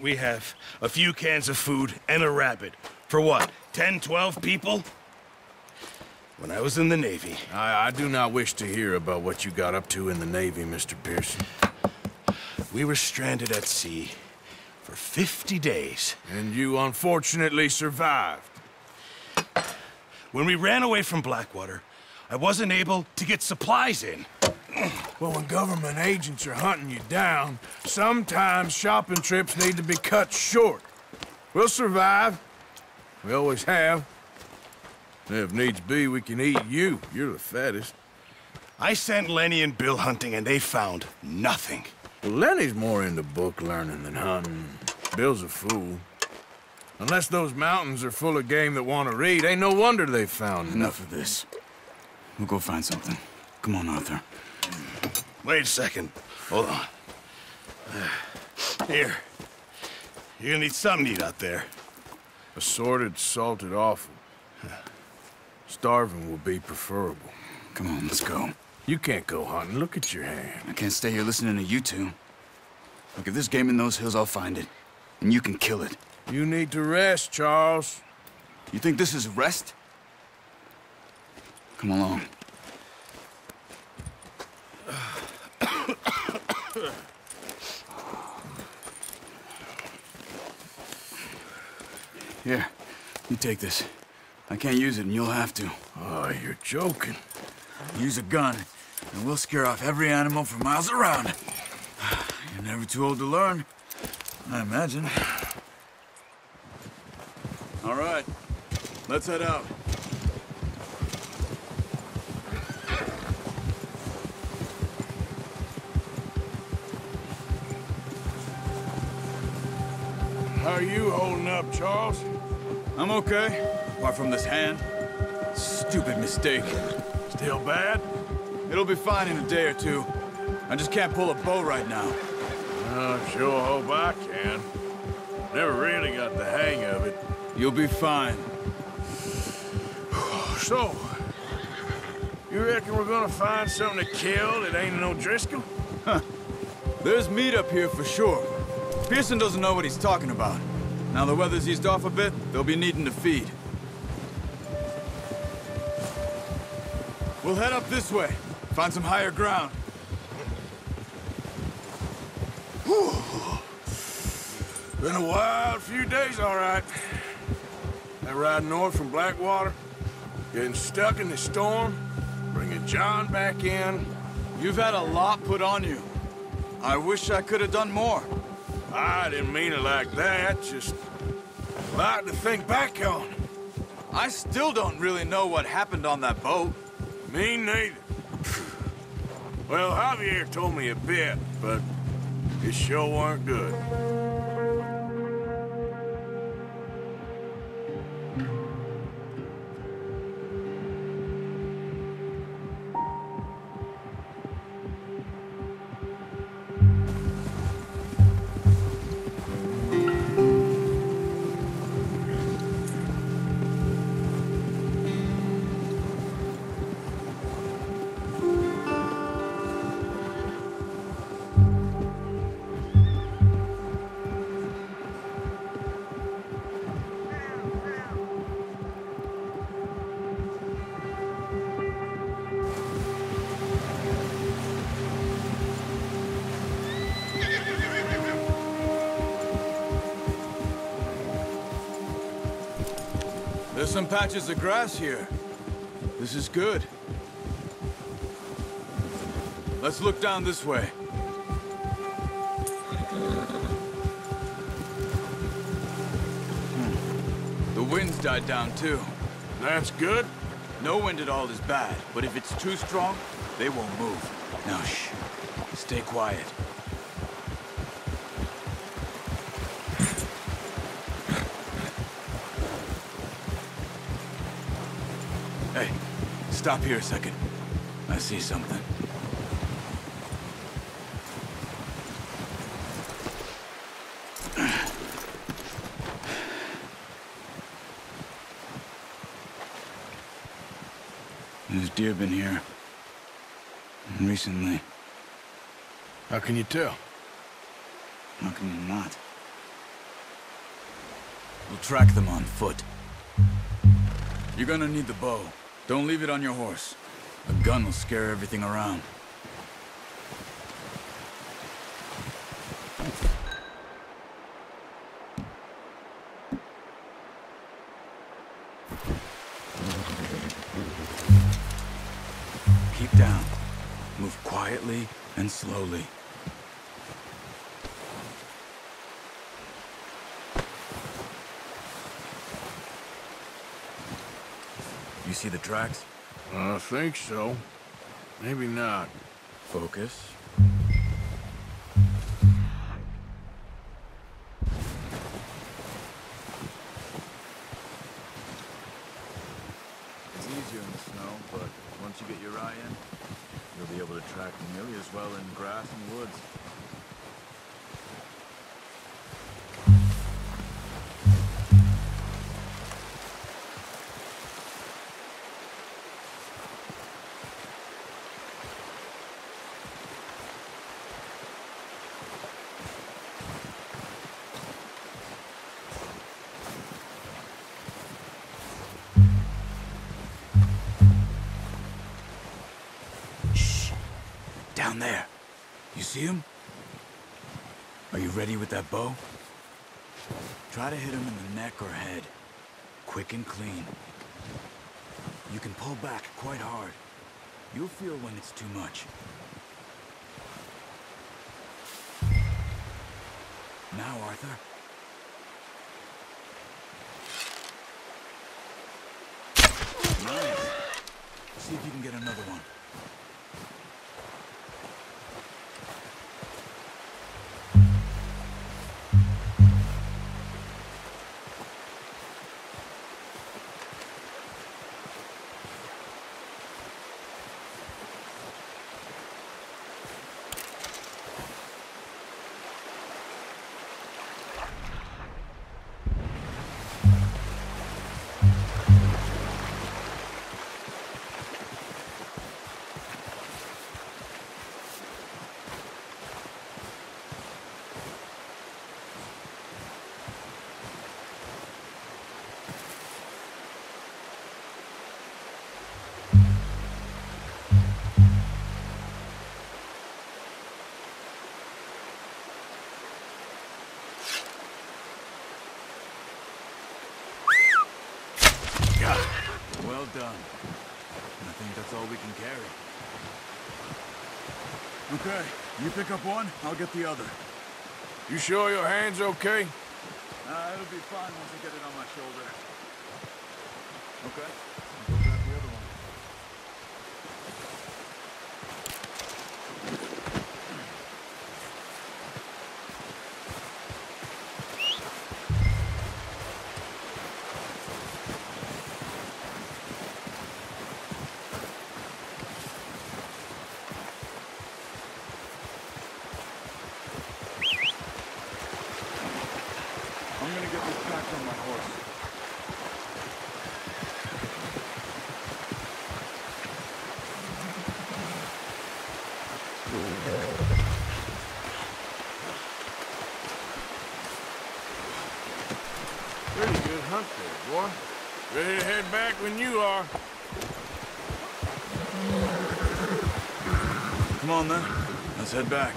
we have a few cans of food and a rabbit. For what, 10, 12 people? When I was in the Navy... I do not wish to hear about what you got up to in the Navy, Mr. Pearson. We were stranded at sea for 50 days. And you unfortunately survived. When we ran away from Blackwater, I wasn't able to get supplies in. Well, when government agents are hunting you down, sometimes shopping trips need to be cut short. We'll survive. We always have. If needs be, we can eat you. You're the fattest. I sent Lenny and Bill hunting, and they found nothing. Well, Lenny's more into book learning than hunting. Bill's a fool. Unless those mountains are full of game that want to read, ain't no wonder they found Enough of this. We'll go find something. Come on, Arthur. Wait a second. Hold on. Here. You're gonna need something to eat out there. Assorted, salted offal. Starving will be preferable. Come on, let's go. You can't go hunting. Look at your hand. I can't stay here listening to you two. Look, if there's game in those hills, I'll find it. And you can kill it. You need to rest, Charles. You think this is rest? Come along. Here, you take this. I can't use it, and you'll have to. Oh, you're joking. Use a gun, and we'll scare off every animal for miles around. You're never too old to learn, I imagine. All right, let's head out. How are you holding up, Charles? I'm okay, apart from this hand. Stupid mistake. Still bad? It'll be fine in a day or two. I just can't pull a bow right now. I sure hope I can. Never really got the hang of it. You'll be fine. So, you reckon we're gonna find something to kill that ain't no Driscoll? Huh. There's meat up here for sure. Pearson doesn't know what he's talking about. Now the weather's eased off a bit, they'll be needing to feed. We'll head up this way. Find some higher ground. Whew. Been a wild few days, all right. That ride north from Blackwater, getting stuck in the storm, bringing John back in. You've had a lot put on you. I wish I could have done more. I didn't mean it like that, just a lot to think back on. I still don't really know what happened on that boat. Me neither. Well, Javier told me a bit, but it sure weren't good. There's some patches of grass here. This is good. Let's look down this way. The wind's died down too. That's good. No wind at all is bad, but if it's too strong, they won't move. Now shh. Stay quiet. Hey, stop here a second. I see something. There's deer been here. Recently. How can you tell? How can you not? We'll track them on foot. You're gonna need the bow. Don't leave it on your horse. A gun will scare everything around. Keep down. Move quietly and slowly. You see the tracks? I think so. Maybe not. Focus. It's easier in the snow, but once you get your eye in, you'll be able to track nearly as well in grass and woods. Down there. You see him? Are you ready with that bow? Try to hit him in the neck or head. Quick and clean. You can pull back quite hard. You'll feel when it's too much. Now, Arthur. Nice. See if you can get another one. Well done. I think that's all we can carry. Okay, you pick up one, I'll get the other. You sure your hand's okay? It'll be fine once I get it on my shoulder. Okay, I'll go grab the other one. I'm gonna get this packed on my horse. Pretty good hunt there, boy. Ready to head back when you are. Come on then, let's head back.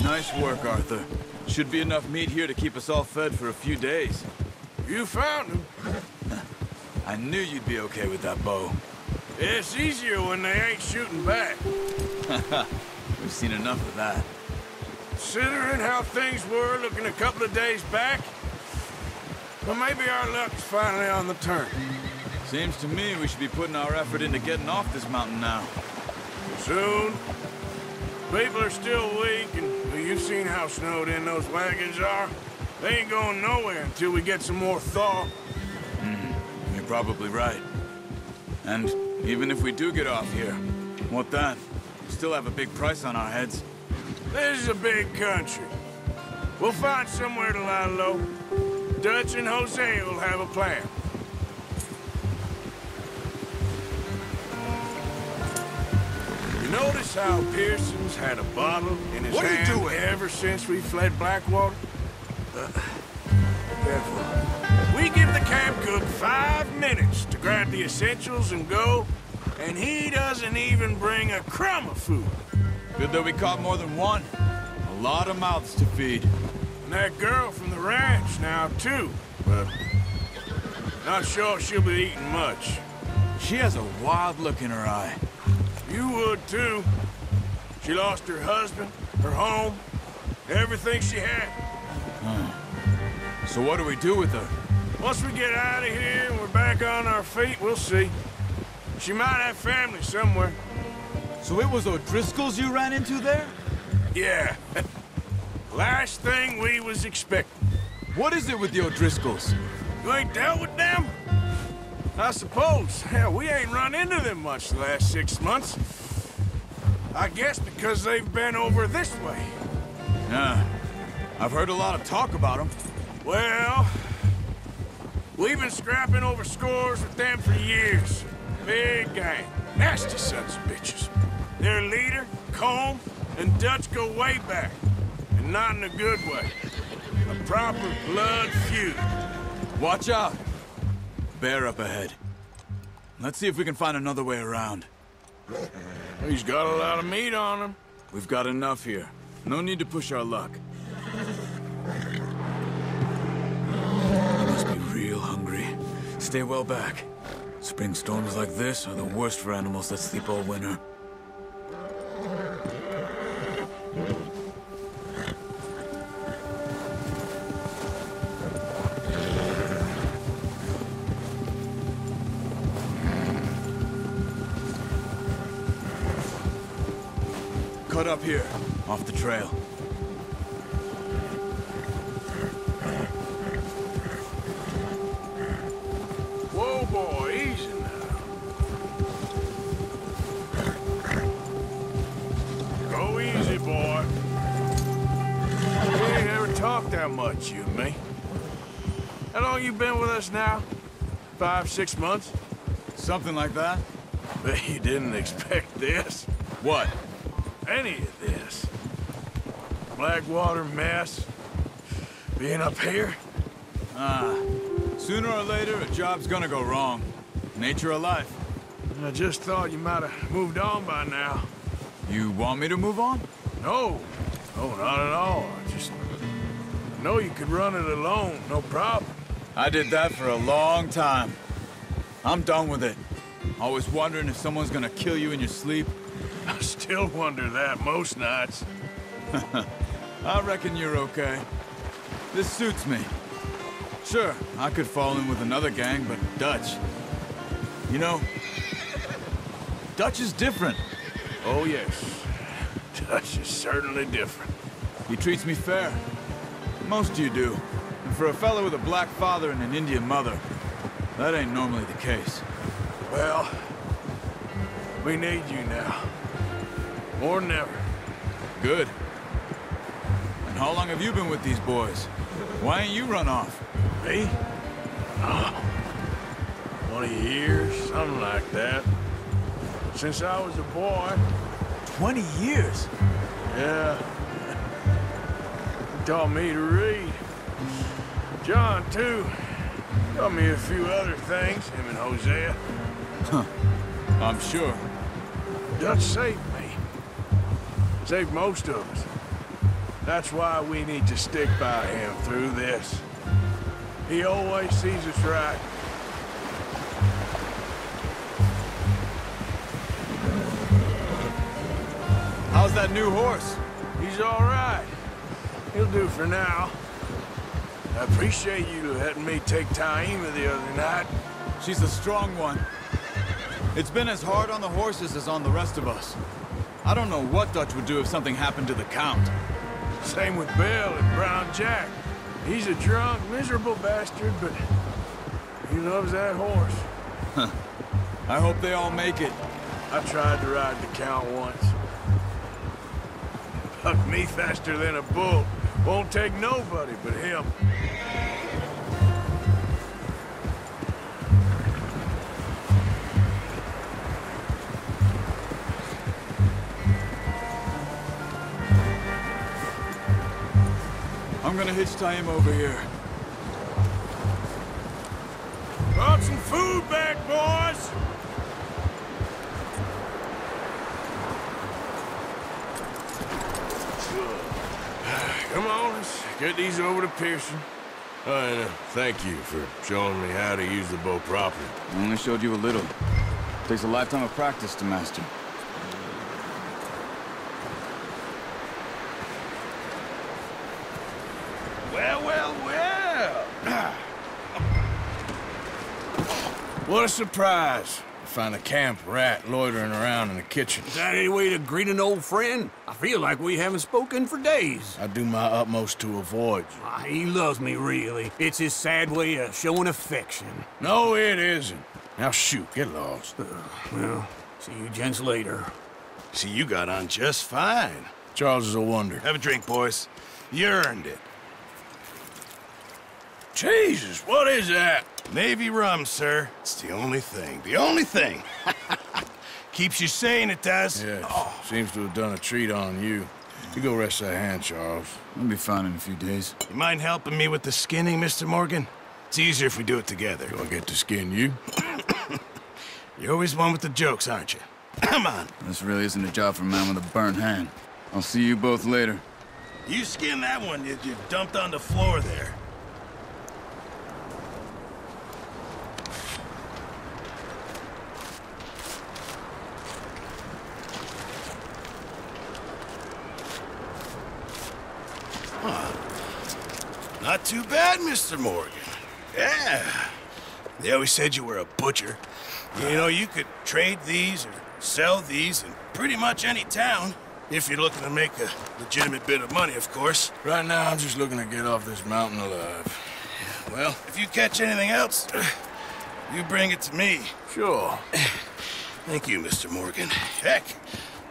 Nice work, Arthur. Should be enough meat here to keep us all fed for a few days. You found him. I knew you'd be okay with that bow. It's easier when they ain't shooting back. We've seen enough of that. Considering how things were looking a couple of days back, well, maybe our luck's finally on the turn. Seems to me we should be putting our effort into getting off this mountain now. Soon. People are still weak, and well, you've seen how snowed in those wagons are. They ain't going nowhere until we get some more thaw. You're probably right. And even if we do get off here, what then? We still have a big price on our heads. This is a big country. We'll find somewhere to lie low. Dutch and Jose will have a plan. You notice how Pearson's had a bottle in his What are you hand doing? ever since we fled Blackwater? Careful. We give the camp cook 5 minutes to grab the essentials and go, and he doesn't even bring a crumb of food. Good that we caught more than one. A lot of mouths to feed. And that girl from the ranch now, too. But not sure she'll be eating much. She has a wild look in her eye. You would, too. She lost her husband, her home, everything she had. So what do we do with her? Once we get out of here and we're back on our feet, we'll see. She might have family somewhere. So it was O'Driscoll's you ran into there? Yeah. Last thing we was expecting. What is it with the O'Driscolls? You ain't dealt with them? I suppose. Hell, we ain't run into them much the last 6 months. I guess because they've been over this way. Yeah. I've heard a lot of talk about them. Well, we've been scrapping over scores with them for years. Big gang. Nasty sons of bitches. Their leader, Combe, and Dutch go way back. And not in a good way. A proper blood feud. Watch out. Bear up ahead. Let's see if we can find another way around. He's got a lot of meat on him. We've got enough here. No need to push our luck. You must be real hungry. Stay well back. Spring storms like this are the worst for animals that sleep all winter. Cut up here, off the trail. Whoa, boy, easy now. Go easy, boy. We ain't never talked that much, you and me. How long you been with us now? 5, 6 months? Something like that? Bet you didn't expect this. What? Any of this. Blackwater mess. Being up here. Sooner or later, a job's gonna go wrong. Nature of life. I just thought you might have moved on by now. You want me to move on? No. No, not at all. I know you could run it alone, no problem. I did that for a long time. I'm done with it. Always wondering if someone's gonna kill you in your sleep. I still wonder that most nights. I reckon you're okay. This suits me. Sure, I could fall in with another gang, but Dutch... You know, Dutch is different. Oh, yes. Dutch is certainly different. He treats me fair. Most of you do. And for a fellow with a black father and an Indian mother, that ain't normally the case. Well, we need you now. More than ever. Good. And how long have you been with these boys? Why ain't you run off? Me? Oh, 20 years, something like that. Since I was a boy. 20 years? Yeah. He taught me to read. John, too. Taught me a few other things, him and Hosea. Huh. I'm sure. Dutch saved me. Saved most of us. That's why we need to stick by him through this. He always sees us right. How's that new horse? He's all right. He'll do for now. I appreciate you letting me take Taima the other night. She's a strong one. It's been as hard on the horses as on the rest of us. I don't know what Dutch would do if something happened to the Count. Same with Bill and Brown Jack. He's a drunk, miserable bastard, but he loves that horse. I hope they all make it. I tried to ride the Count once. Bucked me faster than a bull. Won't take nobody but him. gonna hitch tie him over here. Brought some food back, boys! Come on, let's get these over to Pearson. And thank you for showing me how to use the bow properly. I only showed you a little. Takes a lifetime of practice to master. Well, well, well. What a surprise. To find a camp rat loitering around in the kitchen. Is that any way to greet an old friend? I feel like we haven't spoken for days. I do my utmost to avoid you. He loves me, really. It's his sad way of showing affection. No, it isn't. Now shoot, get lost. Well, see you gents later. See, you got on just fine. Charles is a wonder. Have a drink, boys. You earned it. Jesus, what is that? Navy rum, sir. It's the only thing. The only thing. Keeps you sane, it does. Yes, seems to have done a treat on you. You go rest that hand, Charles. I'll be fine in a few days. You mind helping me with the skinning, Mr. Morgan? It's easier if we do it together. Do I get to skin you? You're always one with the jokes, aren't you? Come on. This really isn't a job for a man with a burnt hand. I'll see you both later. You skin that one you dumped on the floor there. Not too bad, Mr. Morgan. Yeah. They always said you were a butcher. You know, you could trade these or sell these in pretty much any town. If you're looking to make a legitimate bit of money, of course. Right now, I'm just looking to get off this mountain alive. Well, if you catch anything else, you bring it to me. Sure. Thank you, Mr. Morgan. Heck,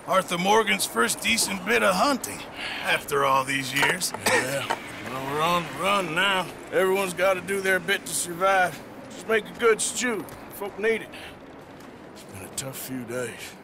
Arthur Morgan's first decent bit of hunting after all these years. Yeah. Well, we're on the run now. Everyone's got to do their bit to survive. Just make a good stew. Folk need it. It's been a tough few days.